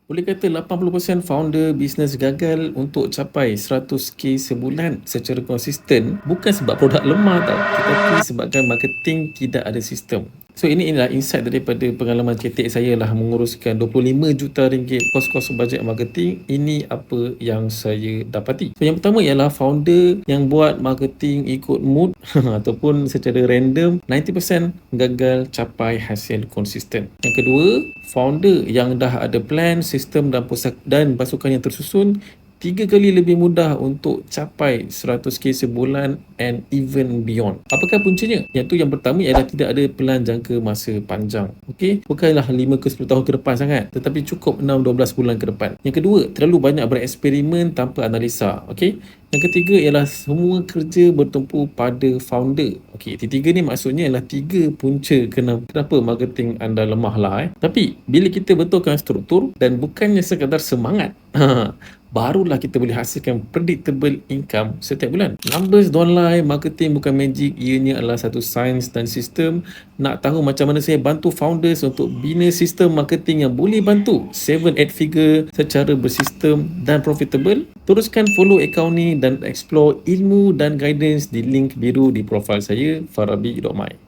Boleh kata 80% founder bisnes gagal untuk capai 100k sebulan secara konsisten bukan sebab produk lemah tau, tetapi sebabkan marketing tidak ada sistem. So ini adalah insight daripada pengalaman cetek saya lah menguruskan 25 juta ringgit kos-kos bajet marketing. Ini apa yang saya dapati. So yang pertama ialah founder yang buat marketing ikut mood ataupun secara random, 90% gagal capai hasil konsisten. Yang kedua, founder yang dah ada plan, sistem dan pasukan yang tersusun 3 kali lebih mudah untuk capai 100k sebulan and even beyond. Apakah puncanya? Yang pertama ialah tidak ada pelan jangka masa panjang. Okey, bukanlah 5 ke 10 tahun ke depan sangat, tetapi cukup 6-12 bulan ke depan. Yang kedua, terlalu banyak bereksperimen tanpa analisa. Okey. Yang ketiga ialah semua kerja bertumpu pada founder. Okey, tiga ni maksudnya ialah 3 punca kenapa marketing anda lemah lah. Tapi bila kita betulkan struktur dan bukannya sekadar semangat, barulah kita boleh hasilkan predictable income setiap bulan. Numbers don't lie, marketing bukan magic, ianya adalah satu sains dan sistem. Nak tahu macam mana saya bantu founders untuk bina sistem marketing yang boleh bantu 7-8 figure secara bersistem dan profitable? Teruskan follow akaun ni dan explore ilmu dan guidance di link biru di profil saya, farabi.my.